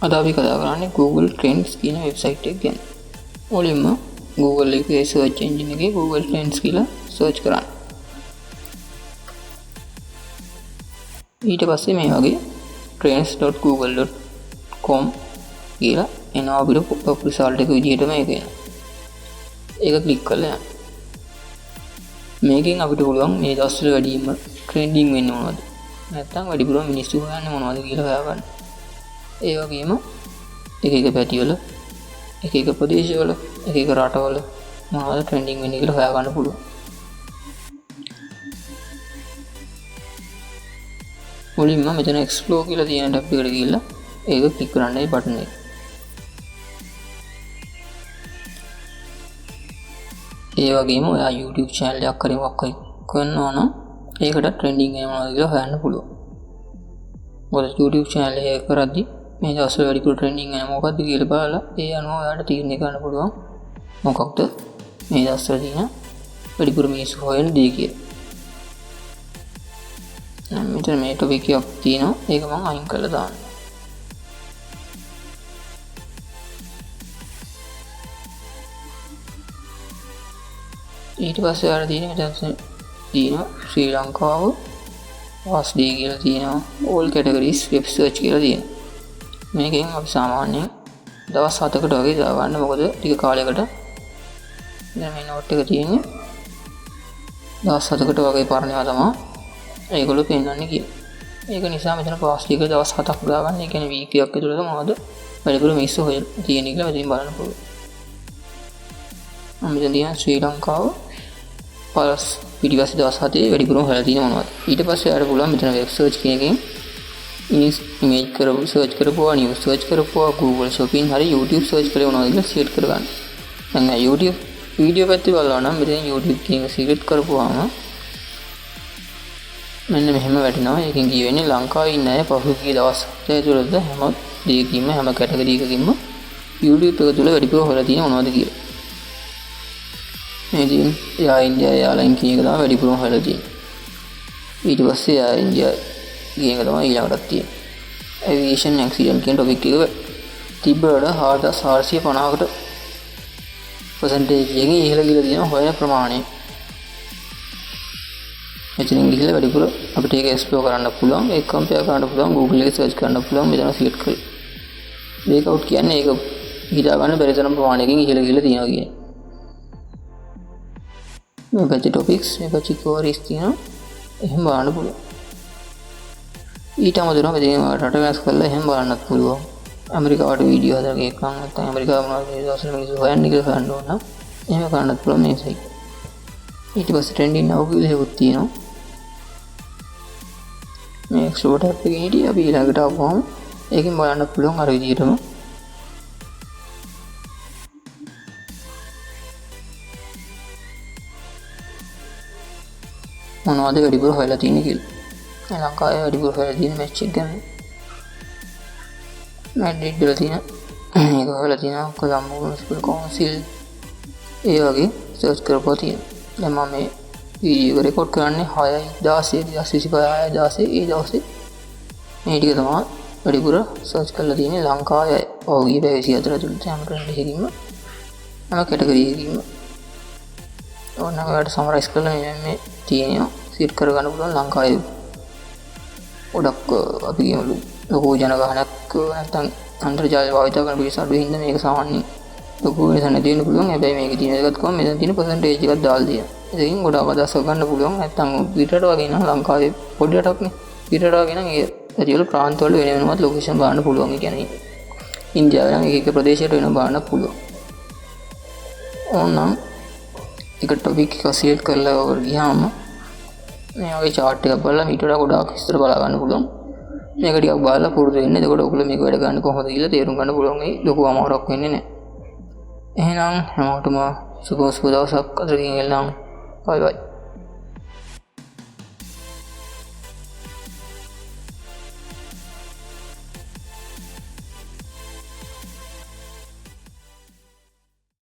අද අපි කතා කරන්නේ Google Trends කියන වෙබ්සයිට් එක ගැන. මුලින්ම Google එකේ search engine එකේ Google Trends කියලා search කරන්න. ඊට පස්සේ මේ වගේ trends.google.com කියලා එනවා අපිට pop-up result එක විදිහට මේක එනවා. ඒක ක්ලික් කරලා යන්න. මේකෙන් අපිට පුළුවන් මේ දවස්වල වැඩිම trending වෙන්නේ මොනවද? නැත්නම් වැඩිපුරම මිනිස්සු හොයන්නේ මොනවද කියලා හොයාගන්න. ඒ වගේම එක එක පැතිවල එක එක ප්‍රදේශවල එක එක රටවල මොනවද ට්‍රෙන්ඩින් වෙන්නේ කියලා හොයාගන්න පුළුවන්. මුලින්ම මෙතන explore කියලා තියෙන ටැබ් එකට ගිහිල්ලා ඒක ක්ලික් කරන්නයි බටන් එක. ඒ වගේම ඔයා YouTube channel එකක් හරි මොකක් හරි කරනවා නම් ඒකට ට්‍රෙන්ඩින් වෙන මොනවද කියලා හොයන්න පුළුවන්. මොකද YouTube channel එක කරද්දී මේ දවස්වල වැඩිපුර ට්‍රෙන්ඩින් වෙන මොකක්ද කියලා බලලා ඒ අනුව ඔයාලට තීරණය කරන්න පුළුවන් මොකක්ද මේ දවස්වල තියෙන වැඩිපුර මිනිස්සු හොයන දේ කියලා. නම් මෙතන මේ ටොපික් එකක් තියෙනවා ඒක මම අයින් කරලා දාන්න. ඊට පස්සේ ඔයාලා තියෙන මෙතන තියෙනවා ශ්‍රී ලංකාව last day කියලා තියෙනවා all categories web search කියලා තියෙනවා. මේකෙන් අපි සාමාන්‍යයෙන් දවස් 7කට වගේ දාගන්න මොකද ටික කාලයකට දැන් මේ නෝට් එක තියෙන්නේ දවස් 7කට වගේ පරණවා තමයි ඒගොල්ලෝ පෙන්නන්නේ කියලා. ඒක නිසා මෙතන පාස් ටික දවස් 7ක් දාගන්න. ඒ කියන්නේ වීක් එකක් ඇතුළත මොනවද වැඩිපුර මිස් හොයන තියෙන කියලා මෙතනින් බලන්න පුළුවන්. මම මෙතන තියෙන ශ්‍රී ලංකාව පළස් පිටිපස්සේ දවස් 7 වැඩිපුරම හොයලා තියෙන මොනවද. ඊට පස්සේ ආර පුළුවන් මෙතන වෙබ් සර්ච් කියන එකෙන් image කරපු search කරපුවා news search කරපුවා Google shopping හරි YouTube search කරේ මොනවද කියලා select කරගන්න. දැන් YouTube වීඩියෝ පැත්තේ බලනවා නම් මෙතන YouTube කියන select කරපුවාම මෙන්න මෙහෙම වැටෙනවා. ඒකෙන් කියවෙන්නේ ලංකාවේ ඉන්න අය පහුගිය දවස් 7 තුළද හැම දෙයකින්ම හැම කැටගරි එකකින්ම YouTube එක තුළ වැඩිපුර හොයලා තියෙන මොනවද කියලා. මේ ඉතින් යා ඉන්දියා එයාලයින් කියන එක තමයි වැඩිපුරම හොයලා තියෙන්නේ. ඊට පස්සේ යා ඉන්දියා කියන එක තමයි ඊළඟටත් තියෙන්නේ. aviation accident කියන topic එක තිබ්බට 4450කට percentage එකකින් ඉහළ ගිහලා තියෙන හොයන ප්‍රමාණය. මෙතනින් ගිහලා වැඩිපුර අපිට ඒක explore කරන්න පුළුවන්. ඒක compare කරන්න පුළුවන්. Google එකේ search කරන්න පුළුවන්. මෙතන select කරලා. break out කියන්නේ ඒක හිතා ගන්න බැරි තරම් ප්‍රමාණයකින් ඉහළ ගිහලා තියෙනවා කියන්නේ. මේ පැත්තේ topics මේ පැත්තේ queries තියෙනවා. එහෙම බලන්න පුළුවන්. ඊට අමතරව මෙතන රට වෙනස් කරලා එහෙම බලන්නත් පුළුවන්. ඇමරිකාවට වීඩියෝ හදලා එකක් නැත්නම් ඇමරිකාව මොනවද මේ දවස්වල මිනිස්සු හොයන්නේ කියලා හොයන්න ඕන නම් එහෙම කරන්නත් පුළුවන් මේ සයිට්. ඊට පස්සේ trending now කියලා එකක් තියෙනවා. මේ explore tab එකේ හිටිය අපි ඊළඟට ආවම ඒකෙන් බලන්න පුළුවන් අර විදිහටම මොනවද වැඩිපුර හොයලා තියෙන්නේ කියලා. ලංකාවේ වැඩිපුර හොයලා තියෙන මැච් එක ගැන මැඩ්‍රිඩ් වල තියෙන ඒක හොයලා තියෙනවා කොලම්බෝ මියුනිසිපල් කවුන්සිල් ඒ වගේ සර්ච් කරපුවා තියෙනවා. දැන් මම මේ වීඩියෝ එක රෙකෝඩ් කරන්නේ 6/16/2025 ඒ දවසේ මේ ටික තමයි වැඩිපුර සර්ච් කරලා තියෙන්නේ ලංකාවේ පහුගිය පැය 24 ඇතුළත හැම ට්‍රෙන්ඩ් එකකින්ම හැම කැටගරි එකකින්ම ඕනනම් ඔයාලට සමරයිස් කරලා මේ තියෙනවා සීට් කරගන්න පුළුවන් ලංකාවේ ගොඩක් අපි කියමු ලොකු ජනගහනයක් නැත්නම් අන්තර්ජාල භාවිත කරන පිරිස අඩු හින්දා මේක සාමාන්‍යයෙන් ලොකු වෙනසක් නැති වෙන්න පුළුවන්. හැබැයි මේකේ තියෙන එකත් කොහොම මෙතන තියෙන percentage එකක් දාලා තියෙනවා. ඒකෙන් ගොඩක් අදහස් ගන්න පුළුවන්. නැත්නම් පිටරට වගේ නම් ලංකාවේ පොඩි රටක්නේ. පිටරට වගේ නම් ඒ පැතිවල ප්‍රාන්තවල වෙන වෙනමත් ලොකේෂන් බලන්න පුළුවන්. ඒ කියන්නේ ඉන්දියාවේ නම් එක එක ප්‍රදේශයට වෙන බලන්න පුළුවන්. ඕනනම් එක ටොපික් එක සිලෙක්ට් කරලා ඔකට ගියාම මේ වගේ chart එකක් බලලා ඊට වඩා ගොඩාක් විස්තර බලා ගන්න පුළුවන්. මේක ටිකක් බලලා පුරුදු වෙන්න. එතකොට ඔයගොල්ලෝ මේක වැඩ ගන්න කොහොමද කියලා තේරුම් ගන්න පුළුවන්. ඒ ලොකු අමාරුවක් වෙන්නේ නැහැ. එහෙනම් හැමෝටම සුබ දවසක් අද ගෙනියන්න. බයි බයි.